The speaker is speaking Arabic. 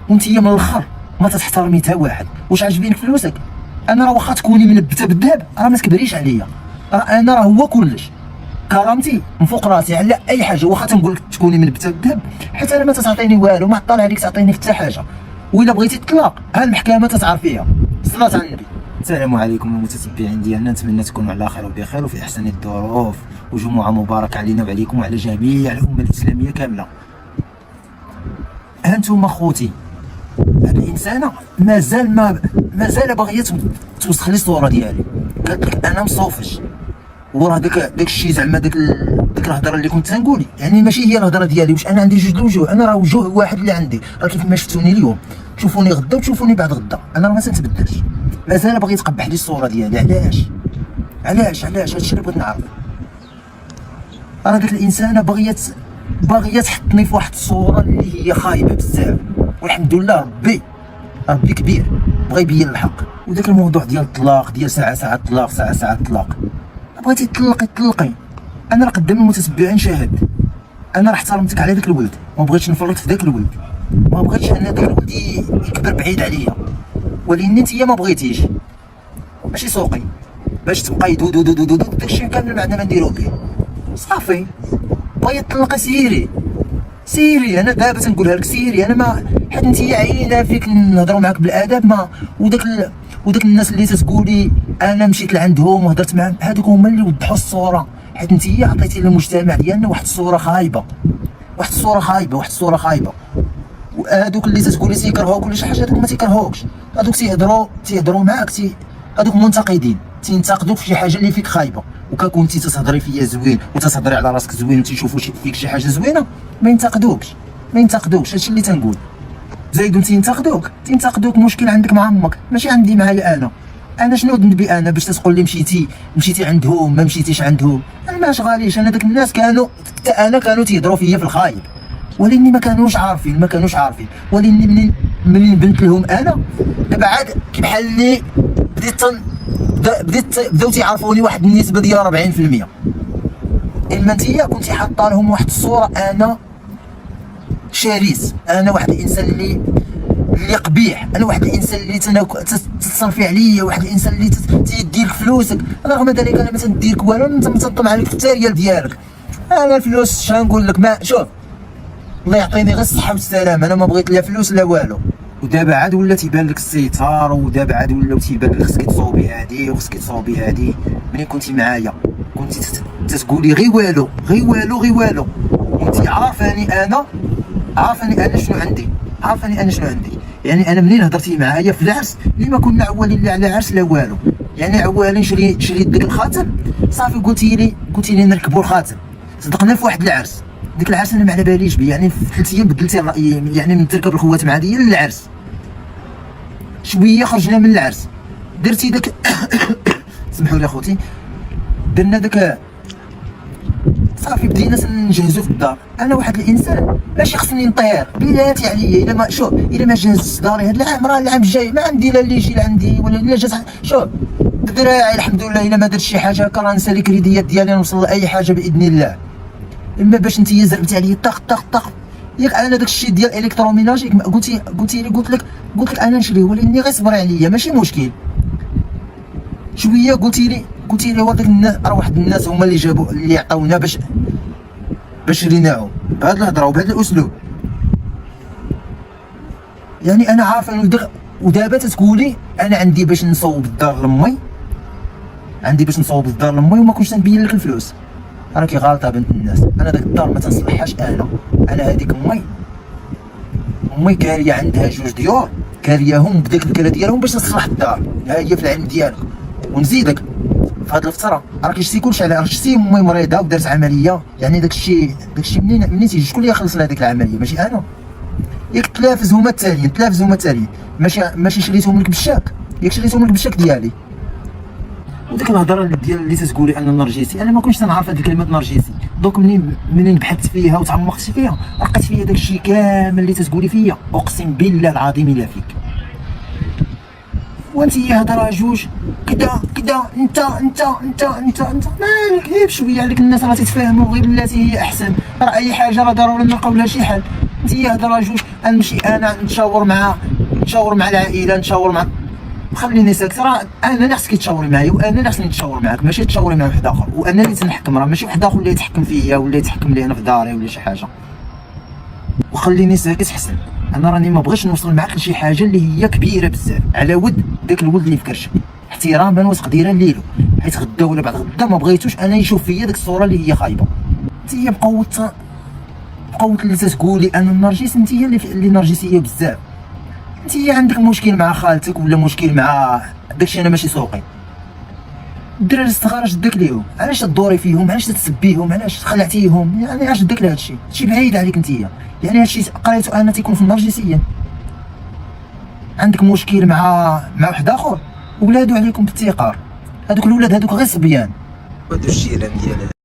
وانت من الاخر ما تحترمي حتى واحد. واش عاجبينك فلوسك؟ انا راه واخا تكوني منبته بالذهب راه ما تكبريش عليا، راه انا راه هو كلش، كرامتي من فوق راسي على اي حاجه. واخا تنقول لك تكوني منبته بالذهب، حيت انا ما تعطيني والو، ما عطال عليك تعطيني حتى حاجه. وإلا بغيتي الطلاق ها المحكمه تتعرفيها. صلاة على النبي. السلام عليكم المتتبعين ديالنا، نتمنى تكونوا على خير وبخير وفي احسن الظروف، وجمعه مباركه علينا وعليكم وعلى جميع الامه الاسلاميه كامله. هانتوما خوتي، هاد الانسانه مازال باغيه توسخ لي الصوره ديالي. قالت لك انا مصوفش، وراه داك الشيء زعما داك الهضره اللي كنت تنقول يعني ماشي هي الهضره ديالي. واش انا عندي جوج الوجوه؟ انا راه وجه واحد اللي عندي، راه كيف ما شفتوني اليوم تشوفوني غدا وتشوفوني بعد غدا، انا راه ما تنتبدلش. مازال باغي تقبح لي الصوره ديالي. علاش هادشي اللي بغيت نعرف. راه ديك الانسانه باغيه تحطني في واحد الصوره اللي هي خايبه بزاف، والحمد لله ربي كبير بغى يبين الحق. وداك الموضوع ديال الطلاق، ديال ساعه طلاق ساعه طلاق، بغيتي تطلقي. انا راه قدام المتتبعين شاهد، انا راه احترمتك على داك الولد، ما بغيتش نفرط في داك الولد، ما بغيتش ان داك الولد يكبر بعيد عليا، ولكن انت ما بغيتيش، ماشي سوقي باش تبقى يدودو داكشي كامل ما عندنا ما نديرو به. صافي بغيتي تطلقي سيري. انا دابا تنقولها لك سيري. انا ما حيت انت عيينا فيك نهضروا معاك بالاداب، ما وداك الناس اللي تتقولي انا مشيت لعندهم وهضرت معاهم، هذوك هما اللي وضحوا الصوره. حيت انت عطيتي للمجتمع ديالنا واحد الصوره خايبه. وهذوك اللي تتقولي تيكرهوك ولا شي حاجه، هذوك ما تيكرهوكش، هذوك تيهضروا معاك، هذوك منتقدين تينتقدوك في شي حاجه اللي فيك خايبه. وكنتي تتهضري فيا زوين وتتهضري على راسك زوين وتيشوفوا فيك شي حاجه زوينه، ما ينتقدوكش. هادشي اللي تنقول. زايدون تينتقدوك مشكل عندك مع امك، ماشي عندي معايا انا شنو ذنبي انا باش تقول لي مشيتي عندهم ما مشيتيش عندهم؟ انا ما شغاليش. انا داك الناس كانوا تيهضروا فيا في الخايب، ولكني ما كانوش عارفين. ولكني منين بنت لهم انا دابا عاد بحال اللي بداو تيعرفوني واحد النسبه ديال 40%. اما انتيا كنتي حاطه لهم واحد الصوره انا شرس، انا واحد الانسان اللي قبيح، انا واحد الانسان اللي تتصرفي عليا، واحد الانسان اللي تيدير لك فلوسك. رغم ذلك انا ما تنديرك والو، انت متنطم عليك حتى ريال ديالك. انا الفلوس شنقول لك، ما شوف الله يعطيني غير الصحه والسلامه، انا ما بغيت لا فلوس لا والو. ودابا عاد ولا تيبان لك السيطار، ودابا عاد ولاو تيبان لك خصك تصوبي هادي وخصك تصوبي هادي. ملي كنتي معايا كنتي تتقولي غير والو. وانت عارفاني انا شنو عندي. يعني انا منين هضرتي معايا في العرس اللي ما كنا عوالين لا على عرس لا والو، يعني عوالين شريت داك الخاتم صافي، قلتي لي نركبوا الخاتم. صدقنا في واحد العرس، ديك العرس انا ما على باليش به، يعني في 3 ايام بدلتي الراي، يعني من تركب الخواتم عاديه للعرس. شويه خرجنا من العرس درتي داك سمحوا لي اخوتي، درنا داك صافي بدينا نجهزو في الدار. انا واحد الانسان ماشي خصني نطير بلاتي عليا. الا ما جهزتش داري هاد العام، راه العام الجاي ما عندي لا اللي يجي لعندي ولا لا جات. شوف دراعي الحمد لله، الا ما درتش شي حاجه هكا راه نسالي كريديات ديالي نوصل لاي حاجه باذن الله. اما باش انت زربتي عليا طخ ياك انا داك الشيء ديال الكتروميناجيك قلت لك انا نشريه، ولكن غير صبري عليا ماشي مشكل. شويه قلتي لي وداك الناس، راه واحد الناس هما اللي جابوا اللي عطاونا باش شريناهم بهاد الهضره وبهذا الاسلوب. يعني انا عارفه ودابا تتقولي انا عندي باش نصوب الدار لامي، وما كنتش نبين لك الفلوس. راكي غالطه بنت الناس، انا داك الدار ما تنصلحهاش. انا هذيك امي كاريه عندها 2 ديور، كارياهم بداك الكلا ديالهم باش تصلح الدار. ها هي في العلم ديالك. ونزيدك في هاد الفتره راكي شتي كلشي عليها، شتي امي مريضه ودارت عمليه، يعني داكشي منين تيجي شكون اللي يخلص لها ديك العمليه؟ ماشي انا. ياك تلافز هما التاليين، ماشي شريتهم لك بالشاك، ياك شريتهم لك بالشاك ديالي. وديك الهضره ديال اللي تتقولي انا نرجسي، انا ما كنتش تنعرف هاد الكلمه نرجسي. دوك منين بحثت فيها وتعمقت فيها لقيت فيها داكشي كامل اللي تتقولي فيا. اقسم بالله العظيم الا فيك. وانت هضره جوج كدا انت مالك؟ غير شويه عليك الناس راه تتفاهموا، غير بلاتي هي احسن. راه اي حاجه راه ضروري نلقاو لها شي حل. انت هضره جوج، نمشي انا نتشاور مع العائله، نتشاور مع، خليني ساكت. راه انا اللي خصك تشاوري معايا، وانا اللي خصني نتشاور معاك، ماشي تشاوري مع واحد اخر، وانا اللي تنحكم، راه ماشي واحد اخر اللي يتحكم فيا ولا يتحكم لي انا في داري ولا شي حاجه. وخليني ساكت حسن. انا راني ما بغيتش نوصل معاك لشي حاجه اللي هي كبيره بزاف على ود داك الولد اللي في كرشك، احتراما وتقديرا ليلو، حيت غدا ولا بعد غدا ما بغيتوش انا يشوف فيا ديك الصوره اللي هي خايبه. انت هي بقوه اللي تتقولي انا النرجس، انت هي اللي نرجسيه بزاف. انت هي عندك مشكل مع خالتك ولا مشكل مع داكشي، انا ماشي سوقي. الدراري الصغار اش داك ليهم؟ علاش تدوري فيهم؟ علاش تتسبيهم؟ علاش خلعتيهم؟ يعني اش داك لهادشي؟ هادشي بعيد عليك انتيا، يعني هادشي قريتو انا تيكون في النرجسيين. عندك مشكل مع واحد اخر، ولادو عليكم بالتيقار، هادوك الولاد هادوك غير صبيان. هادو الشيران ديال